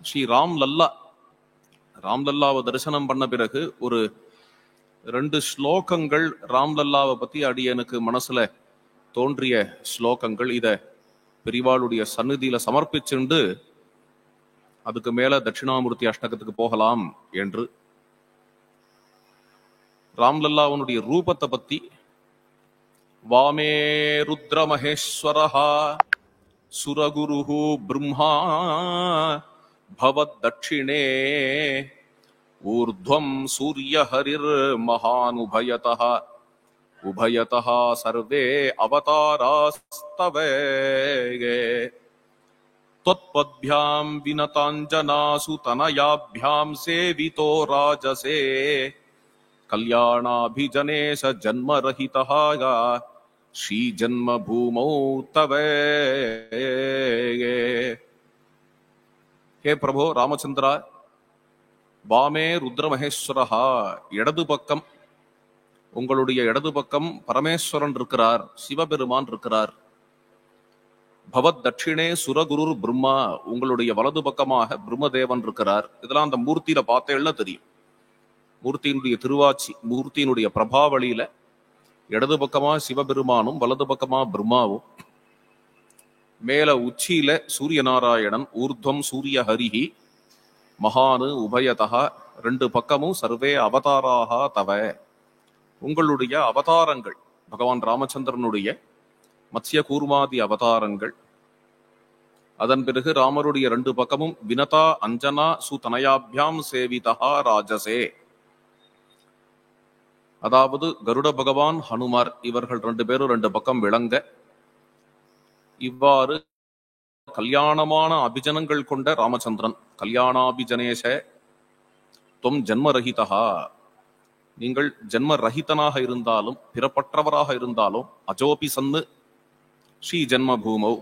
ஸ்ரீ ராம்லல்லாவை தரிசனம் பண்ண பிறகு ஒரு 2 ஸ்லோகங்கள் ராம்லல்லாவை பத்தி அடியனுக்கு மனசுல தோன்றிய ஸ்லோகங்கள். இத பெரிவாளுடைய சந்நிதியில சமர்ப்பிச்சுண்டு அதுக்கு மேல தட்சிணாமூர்த்தி அஷ்டகத்துக்கு போகலாம் என்று. ராம்லல்லாவனுடைய ரூபத்தை பத்தி, வாமே ருத்ர மகேஸ்வரஹா சுரகுருஹு பிரம்மா பவத் தட்சிணே ஊர்த்வம் சூரிய ஹரிர் மகானுபயதஹ உபயதஹ சர்வே அவதாராஸ்தவே त्वत्पद्भ्याम् विनताञ्जनासु तनयाभ्याम् सेवितो राजसे कल्याणाभिजनेश जन्मरहितः श्रीजन्मभूमौ तवे. हे प्रभो रामचंद्रा, வாமே ருத்ரமகேஸ்வரஹா, இடது பக்கம், உங்களுடைய இடது பக்கம் பரமேஸ்வரன் இருக்கிறார், சிவபெருமான் இருக்கிறார். பவத் தட்சிணே சுரகுரு பிரம்மா, உங்களுடைய வலது பக்கமாக பிரம்மதேவன் இருக்கிறார். இதெல்லாம் அந்த மூர்த்தியில பார்த்தேன்னா தெரியும். மூர்த்தியினுடைய திருவாச்சி, மூர்த்தியினுடைய பிரபாவளியில இடது பக்கமா சிவபெருமானும் வலது பக்கமா பிரம்மாவும், மேல உச்சியில சூரிய நாராயணன், ஊர்துவம் சூரிய ஹரிஹி மகானு உபயதா, 2 பக்கமும் சர்வே அவதாராக தவ, உங்களுடைய அவதாரங்கள், பகவான் ராமச்சந்திரனுடைய மத்ய கூர்மாதி அவதாரங்கள். அதன் பிறகு ராமருடைய 2 பக்கமும் வினதா அஞ்சனா சுதனயாபியாம் சேவிதா ராஜசே, அதாவது கருட பகவான், ஹனுமார் இவர்கள் 2 பேரும் 2 பக்கம் விளங்க, இவ்வாறு கல்யாணமான அபிஜனங்கள் கொண்ட ராமச்சந்திரன், கல்யாணாபிஜனேஷ தொம் ஜன்மரஹிதா, நீங்கள் ஜன்மரஹிதனாக இருந்தாலும் பிறப்பற்றவராக இருந்தாலும் அஜோபி சன்னு ஸ்ரீ ஜன்மபூமௌ,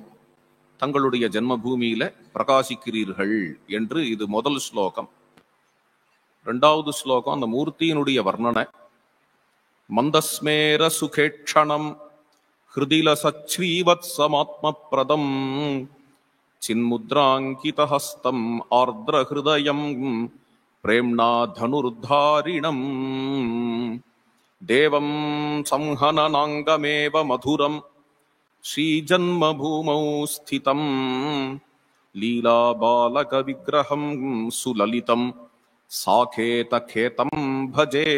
தங்களுடைய ஜன்மபூமியில பிரகாசிக்கிறீர்கள் என்று. இது முதல் ஸ்லோகம். 2வது ஸ்லோகம் அந்த மூர்த்தியினுடைய வர்ணனை. மந்தஸ்மேர சுகேட்சணம் ஹிருதில சச்ரீவத்சமாத்ம பிரதம் சின்முத்ராங்கிதஹஸ்தம் ஆர்திரஹிருதயம் பிரேம்ணா தனுர்தாரிணம் தேவம் சம்ஹனனாங்கமேவ மதுரம் ஸ்ரீஜன்மபூமௌ ஸ்திதம் லீலாபாலக விக்கிரகம் சுலலிதம் சாகேதகேதம் பஜே.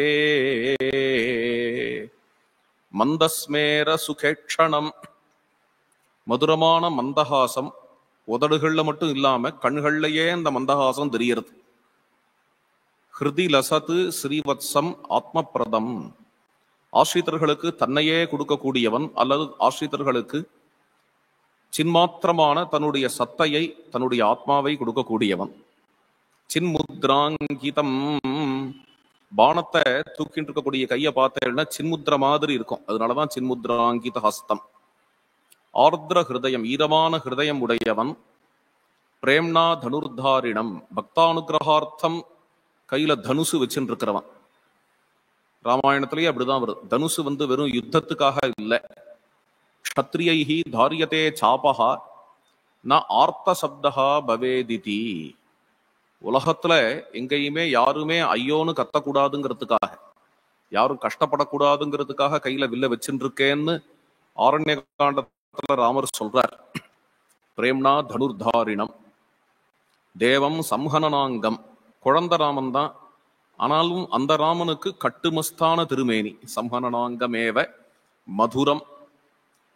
மந்தஸ்மேர சுகேட்சணம், மதுரமான மந்தஹாசம், உதடுகள்ல மட்டும் இல்லாம கண்கள்லயே அந்த மந்தஹாசம் தெரியறது. ஹிருதி லசத்து ஸ்ரீவத்சம் ஆத்மபிரதம், ஆஸ்ரிதர்களுக்கு தன்னையே கொடுக்கக்கூடியவன், அல்லது ஆஸ்ரிதர்களுக்கு சின்மாத்திரமான தன்னுடைய சத்தையை, தன்னுடைய ஆத்மாவை கொடுக்கக்கூடியவன். சின்முத்ராங்கிதம், பானத்தை தூக்கிட்டு இருக்கக்கூடிய கையை பார்த்தேன்னா சின்முத்ர மாதிரி இருக்கும், அதனாலதான் சின்முத்ராங்கித ஹஸ்தம். ஆர்திர ஹிருதயம், ஈரமான ஹிருதயம் உடையவன். பிரேம்னா தனுர்தாரிணம், பக்தானுகிரகார்த்தம் கையில தனுசு வச்சுட்டு இருக்கிறவன். ராமாயணத்திலேயே அப்படிதான் வருது. தனுசு வெறும் யுத்தத்துக்காக இல்லை. க்ஷத்ரியைஹி தாரியதே சாபஹா ந ஆர்த்த சப்தஹா பவேதிதி, உலகத்துல எங்கேயுமே யாருமே ஐயோன்னு கத்தக்கூடாதுங்கிறதுக்காக, யாரும் கஷ்டப்படக்கூடாதுங்கிறதுக்காக கையில வில்ல வச்சுட்டு இருக்கேன்னு ஆரண்ய காண்டத்துல ராமர் சொல்றார். பிரேம்னா தனுர்தாரிணம் தேவம் சம்ஹனனாங்கம், குழந்த ராமன் தான், ஆனாலும் அந்த ராமனுக்கு கட்டுமஸ்தான திருமேனி. சம்ஹனனாங்கமேவ மதுரம்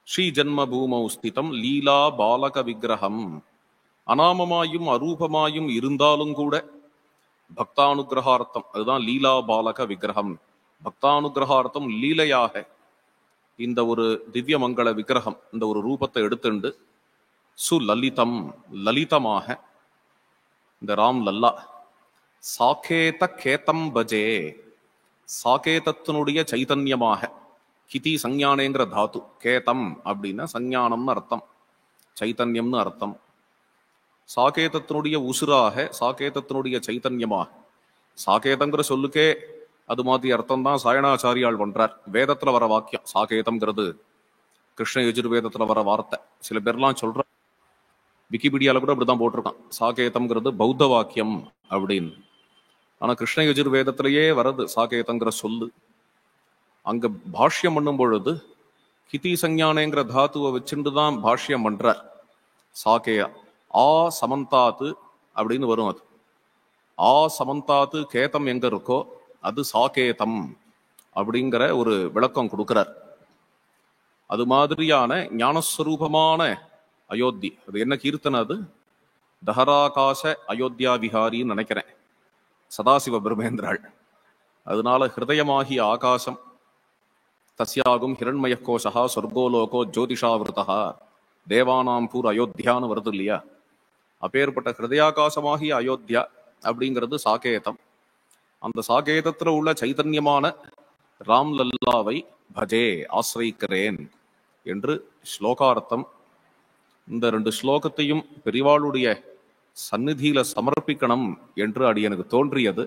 ஸ்ரீ ஜன்மபூமௌ ஸ்திதம் லீலா பாலக விக்கிரகம், அநாமமாயும் அரூபமாயும் இருந்தாலும் கூட பக்தானுகிரகார்த்தம், அதுதான் லீலா பாலக விக்கிரகம். பக்தானுகிரகார்த்தம் லீலையாக இந்த ஒரு திவ்ய மங்கள விக்கிரகம், இந்த ஒரு ரூபத்தை எடுத்துண்டு சுலலிதம், லலிதமாக இந்த ராம் லல்லா. சாகேத கேதம் பஜே, சாகேதத்தினுடைய சைதன்யமாக, கிதி சஞ்ஞானேங்கிற தாத்து, கேதம் அப்படின்னா சஞ்ஞானம்னு அர்த்தம், சைத்தன்யம்னு அர்த்தம். சாகேதத்தினுடைய உசுராக, சாகேதத்தினுடைய சைத்தன்யமாக. சாகேதங்கிற சொல்லுக்கே அது மாதிரி அர்த்தம் தான் சாயணாச்சாரியால் பண்றார். வேதத்துல வர வாக்கியம் சாகேதம்ங்கிறது, கிருஷ்ண யஜுர்வேதத்துல வர வார்த்தை. சில பேர்லாம் சொல்ற விக்கிபீடியால கூட அப்படிதான் போட்டிருக்கான், சாகேதம்ங்கிறது பௌத்த வாக்கியம் அப்படின்னு. ஆனா கிருஷ்ண யஜுர்வேதத்திலேயே வரது சாகேதங்கிற சொல்லு. அங்க பாஷ்யம் பண்ணும் பொழுது கிதி சஞ்ஞானேங்கிற தாத்துவை வச்சுட்டு தான் பாஷ்யம் பண்றார். சாகேயா ஆ சமந்தாத்து அப்படின்னு வரும். அது ஆ சமந்தாத்து கேதம் எங்க இருக்கோ அது சாகேதம் அப்படிங்கிற ஒரு விளக்கம் கொடுக்கிறார். அது மாதிரியான ஞானஸ்வரூபமான அயோத்தி. அது என்ன கீர்த்தனை? அது தஹராகாச அயோத்தியா விஹாரின்னு நினைக்கிறேன், சதாசிவ பிரம்மேந்திராள். அதனால ஹிருதயமாகிய ஆகாசம் தஸ்யாகும் ஹிரண்மய கோஷா சொர்க்கோலோகோ ஜோதிஷாவிருதா தேவானாம் பூர் அயோத்தியான்னு வருது இல்லையா? அப்பேற்பட்ட ஹிருதயாகாசமாகிய அயோத்தியா அப்படிங்கிறது சாகேதம். அந்த சாகேதத்துல உள்ள சைதன்யமான ராம் லல்லாவை பஜே ஆசிரிக்கிறேன் என்று ஸ்லோகார்த்தம். இந்த 2 ஸ்லோகத்தையும் பெரிவாளுடைய சந்நிதியில சமர்ப்பிக்கணும் என்று அடியனுக்கு தோன்றியது.